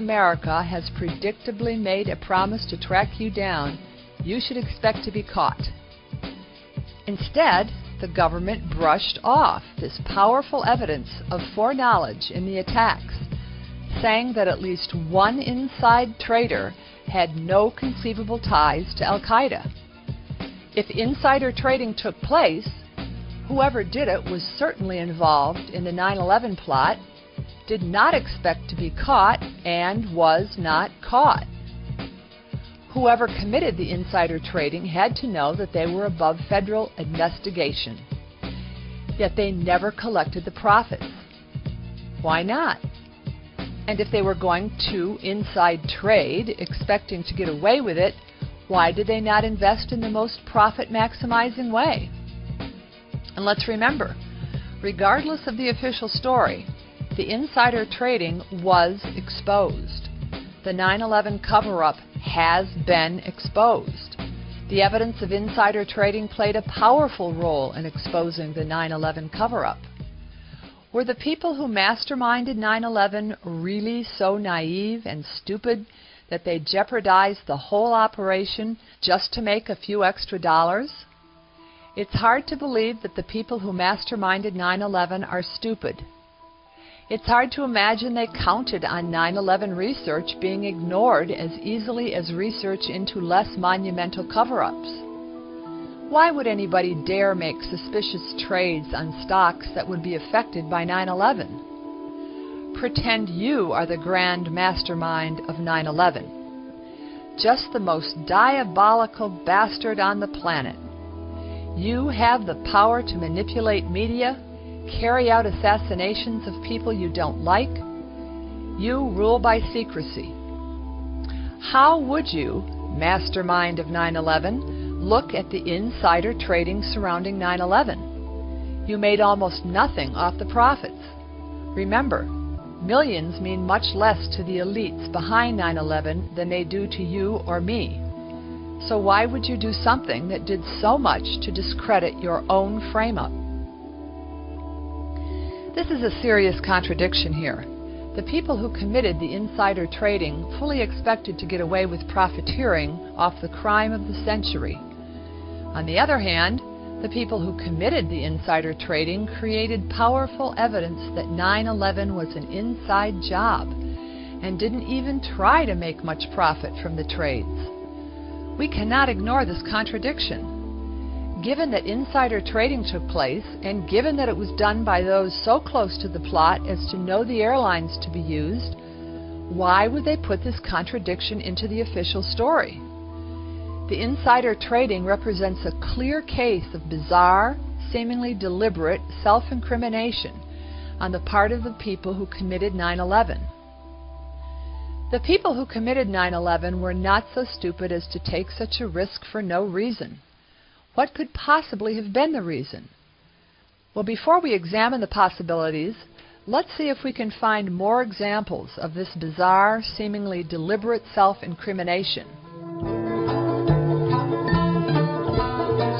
America has predictably made a promise to track you down, you should expect to be caught. Instead, the government brushed off this powerful evidence of foreknowledge in the attacks, saying that at least one inside trader had no conceivable ties to Al-Qaeda. If insider trading took place, whoever did it was certainly involved in the 9/11 plot, did not expect to be caught, and was not caught. Whoever committed the insider trading had to know that they were above federal investigation. Yet they never collected the profits. Why not? And if they were going to inside trade, expecting to get away with it, why did they not invest in the most profit-maximizing way? And let's remember, regardless of the official story, the insider trading was exposed. The 9/11 cover-up has been exposed. The evidence of insider trading played a powerful role in exposing the 9/11 cover-up. Were the people who masterminded 9/11 really so naive and stupid that they jeopardized the whole operation just to make a few extra dollars? It's hard to believe that the people who masterminded 9/11 are stupid. It's hard to imagine they counted on 9/11 research being ignored as easily as research into less monumental cover-ups. Why would anybody dare make suspicious trades on stocks that would be affected by 9/11? Pretend you are the grand mastermind of 9/11. Just the most diabolical bastard on the planet. You have the power to manipulate media, carry out assassinations of people you don't like. You rule by secrecy. How would you, mastermind of 9/11, look at the insider trading surrounding 9/11? You made almost nothing off the profits. Remember, millions mean much less to the elites behind 9/11 than they do to you or me. So why would you do something that did so much to discredit your own frame-up? This is a serious contradiction here. The people who committed the insider trading fully expected to get away with profiteering off the crime of the century. On the other hand, the people who committed the insider trading created powerful evidence that 9/11 was an inside job and didn't even try to make much profit from the trades. We cannot ignore this contradiction. Given that insider trading took place, and given that it was done by those so close to the plot as to know the airlines to be used, why would they put this contradiction into the official story? The insider trading represents a clear case of bizarre, seemingly deliberate self-incrimination on the part of the people who committed 9/11. The people who committed 9/11 were not so stupid as to take such a risk for no reason. What could possibly have been the reason? Well, before we examine the possibilities, let's see if we can find more examples of this bizarre, seemingly deliberate self-incrimination.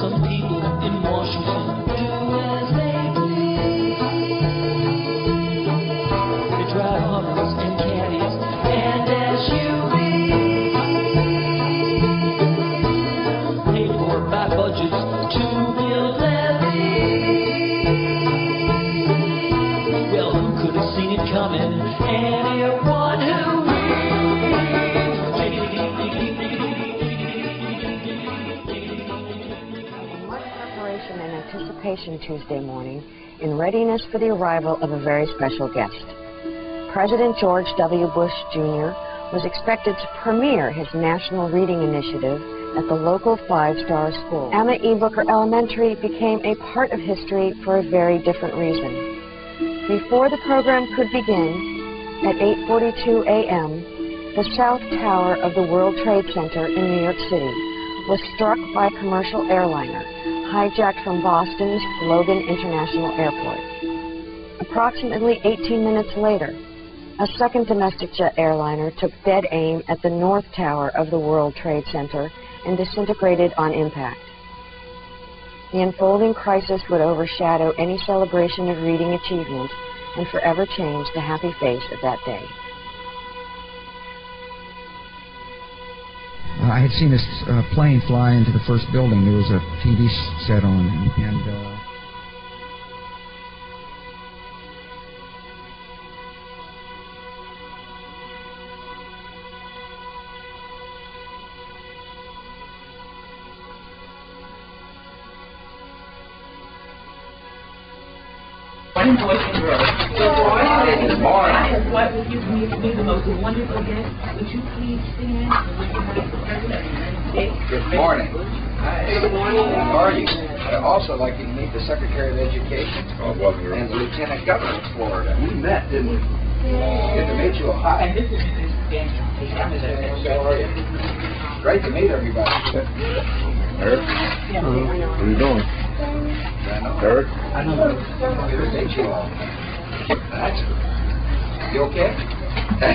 Some people in Washington do as they please. They drive Hummers and caddies and SUVs, paid for by budgets to build levees. Well, who could have seen it coming? Anyone who and anticipation Tuesday morning in readiness for the arrival of a very special guest. President George W. Bush Jr. was expected to premiere his national reading initiative at the local five-star school. Emma E. Booker Elementary became a part of history for a very different reason. Before the program could begin, at 8:42 a.m., the South Tower of the World Trade Center in New York City was struck by a commercial airliner hijacked from Boston's Logan International Airport. Approximately 18 minutes later, a second domestic jet airliner took dead aim at the North Tower of the World Trade Center and disintegrated on impact. The unfolding crisis would overshadow any celebration of reading achievement and forever change the happy face of that day. I had seen this plane fly into the first building. There was a TV set on, and Good morning. What would you be the most wonderful guest? Would you please stand and recognize the President of the United States? Good morning. Hi. Good morning. How are you? I'd also like you to meet the Secretary of Education and the Lieutenant Governor of Florida. We met, didn't we? Good to meet you. Hi. And this is Daniel. How are you? Great to meet everybody. Eric? What are you doing? Eric? I know. Good to meet you all. That's good. You okay? Sit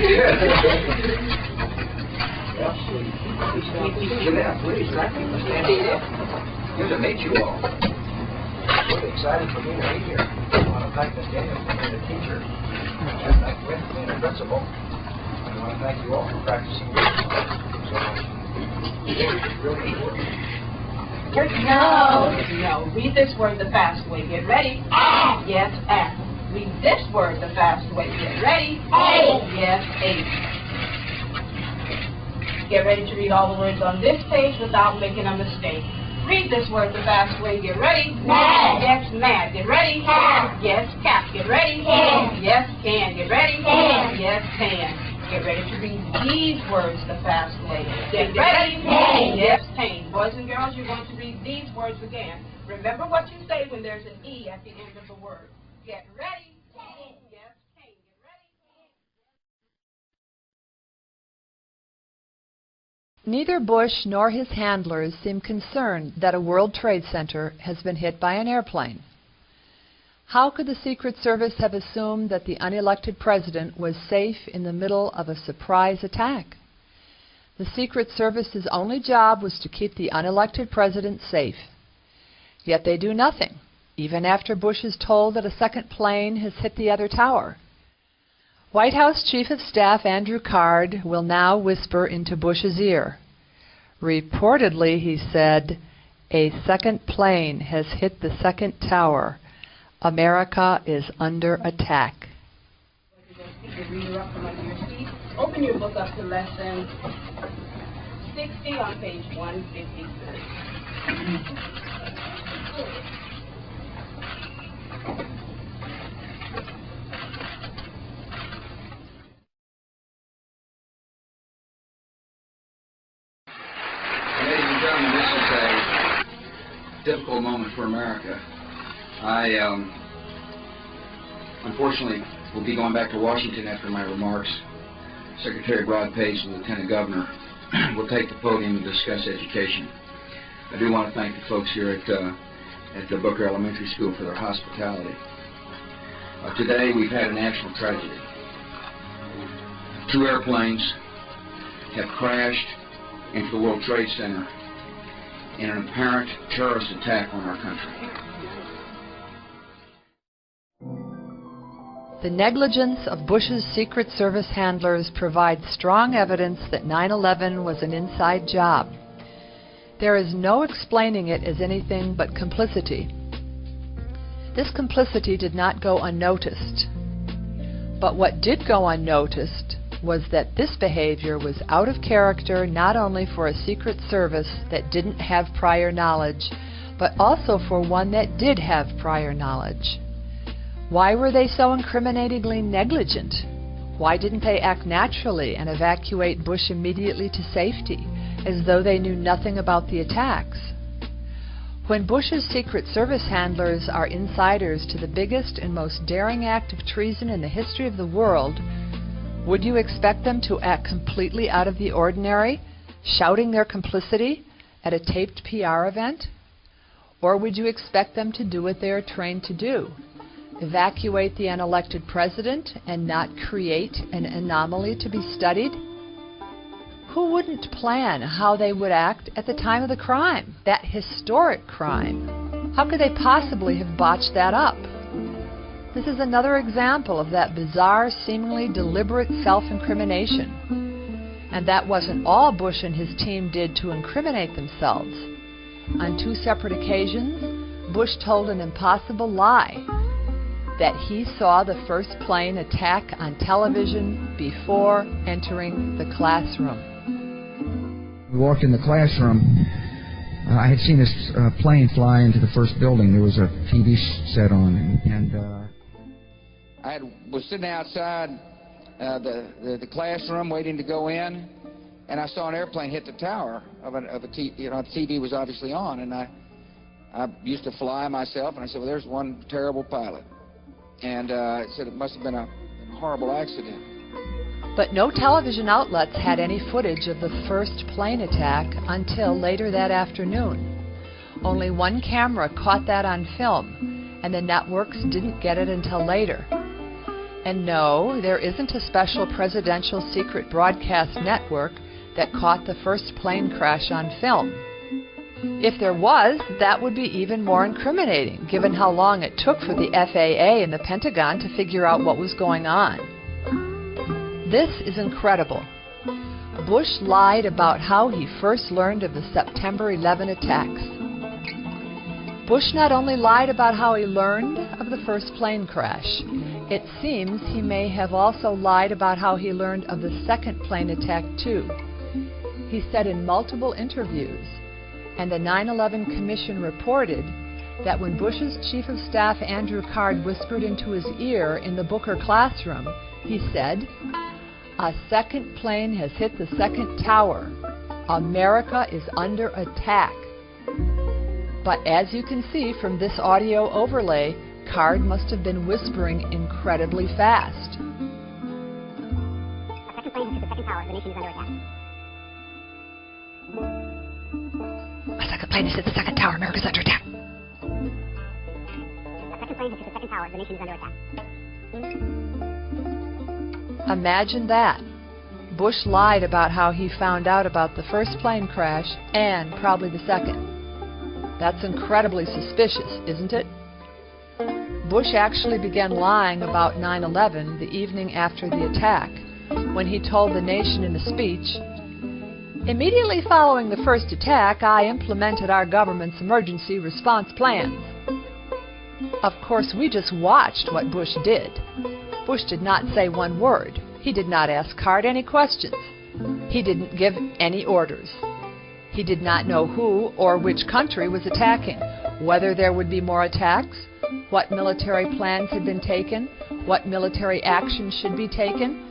down, please. Good to meet you all. Really excited for me to be here. I want to thank Ms. Daniel for being a teacher. And thank Wynn for being a principal. And I want to thank you all for practicing so much. Really important. No. Read this word the fast way. Get ready. Yes, ask. Read this word the fast way. Get ready. Yes, eight. Get ready to read all the words on this page without making a mistake. Read this word the fast way. Get ready. Mad. Yes, mad. Get ready. Cat. Yes, cat. Get ready. Can. Yes, can. Get ready. Can. Yes, can. Get ready to read these words the fast way. Get ready. Pain. Yes, pain. Boys and girls, you're going to read these words again. Remember what you say when there's an E at the end of the word. Get ready. Pain. Yes, pain. Get ready. Neither Bush nor his handlers seem concerned that a World Trade Center has been hit by an airplane. How could the Secret Service have assumed that the unelected president was safe in the middle of a surprise attack? The Secret Service's only job was to keep the unelected president safe. Yet they do nothing, even after Bush is told that a second plane has hit the other tower. White House Chief of Staff Andrew Card will now whisper into Bush's ear. Reportedly, he said, a second plane has hit the second tower. America is under attack. Pick your reader up from under your seat. Open your book up to lesson 60 on page 153. Ladies and gentlemen, this is a difficult moment for America. I, unfortunately, will be going back to Washington after my remarks. Secretary Broad-Page and Lieutenant Governor will take the podium to discuss education. I do want to thank the folks here at the Booker Elementary School for their hospitality. Today, we've had a national tragedy. 2 airplanes have crashed into the World Trade Center in an apparent terrorist attack on our country. The negligence of Bush's Secret Service handlers provides strong evidence that 9/11 was an inside job. There is no explaining it as anything but complicity. This complicity did not go unnoticed. But what did go unnoticed was that this behavior was out of character not only for a Secret Service that didn't have prior knowledge, but also for one that did have prior knowledge. Why were they so incriminatingly negligent? Why didn't they act naturally and evacuate Bush immediately to safety, as though they knew nothing about the attacks? When Bush's Secret Service handlers are insiders to the biggest and most daring act of treason in the history of the world, would you expect them to act completely out of the ordinary, shouting their complicity at a taped PR event? Or would you expect them to do what they are trained to do? Evacuate the unelected president and not create an anomaly to be studied? Who wouldn't plan how they would act at the time of the crime, that historic crime? How could they possibly have botched that up? This is another example of that bizarre, seemingly deliberate self-incrimination. And that wasn't all Bush and his team did to incriminate themselves. On 2 separate occasions, Bush told an impossible lie, that he saw the first plane attack on television before entering the classroom. We walked in the classroom. I had seen this plane fly into the first building. There was a TV set on, and I was sitting outside the classroom waiting to go in, and I saw an airplane hit the tower of a TV. You know, the TV was obviously on, and I used to fly myself, and I said, well, there's one terrible pilot. And I said it must have been a horrible accident. But no television outlets had any footage of the first plane attack until later that afternoon. Only one camera caught that on film, and the networks didn't get it until later. And no, there isn't a special presidential secret broadcast network that caught the first plane crash on film. If there was, that would be even more incriminating, given how long it took for the FAA and the Pentagon to figure out what was going on. This is incredible. Bush lied about how he first learned of the September 11 attacks. Bush not only lied about how he learned of the first plane crash, it seems he may have also lied about how he learned of the second plane attack too. He said in multiple interviews, and the 9/11 Commission reported, that when Bush's Chief of Staff Andrew Card whispered into his ear in the Booker classroom, he said, "A second plane has hit the second tower. America is under attack." But as you can see from this audio overlay, Card must have been whispering incredibly fast. A second plane has hit the second tower. The nation is under attack. A second plane has hit the second tower. America's under attack. A second plane has hit the second tower. The nation is under attack. Imagine that. Bush lied about how he found out about the first plane crash and probably the second. That's incredibly suspicious, isn't it? Bush actually began lying about 9/11 the evening after the attack, when he told the nation in a speech, "Immediately following the first attack, I implemented our government's emergency response plans." Of course, we just watched what Bush did. Bush did not say one word. He did not ask Card any questions. He didn't give any orders. He did not know who or which country was attacking, whether there would be more attacks, what military plans had been taken, what military action should be taken.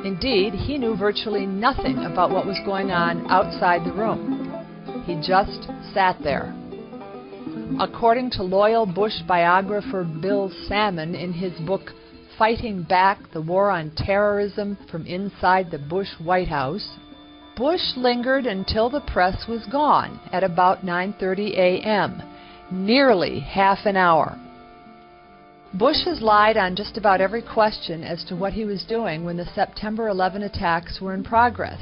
Indeed, he knew virtually nothing about what was going on outside the room. He just sat there. According to loyal Bush biographer Bill Salmon in his book Fighting Back: The War on Terrorism from Inside the Bush White House, Bush lingered until the press was gone at about 9:30 a.m., nearly half an hour. Bush has lied on just about every question as to what he was doing when the September 11 attacks were in progress.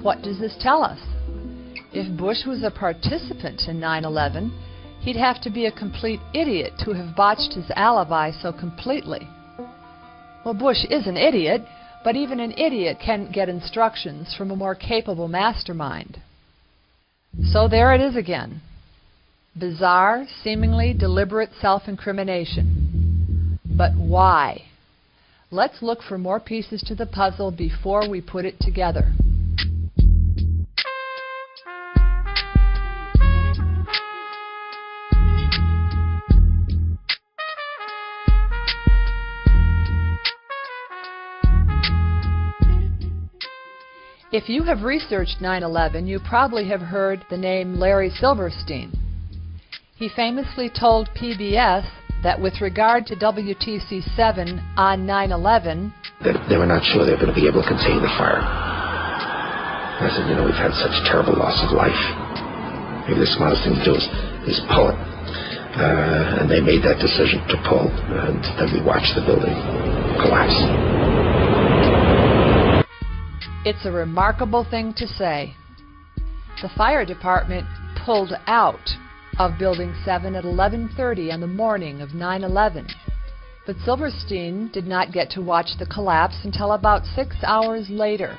What does this tell us? If Bush was a participant in 9/11, he'd have to be a complete idiot to have botched his alibi so completely. Well, Bush is an idiot, but even an idiot can get instructions from a more capable mastermind. So there it is again. Bizarre, seemingly deliberate self-incrimination. But why? Let's look for more pieces to the puzzle before we put it together. If you have researched 9/11, you probably have heard the name Larry Silverstein. He famously told PBS that with regard to WTC-7 on 9/11, that they were not sure they were going to be able to contain the fire. I said, we've had such terrible loss of life. Maybe the smartest thing to do is pull it. And they made that decision to pull, and then we watched the building collapse. It's a remarkable thing to say. The fire department pulled out of Building 7 at 11:30 on the morning of 9/11. But Silverstein did not get to watch the collapse until about 6 hours later.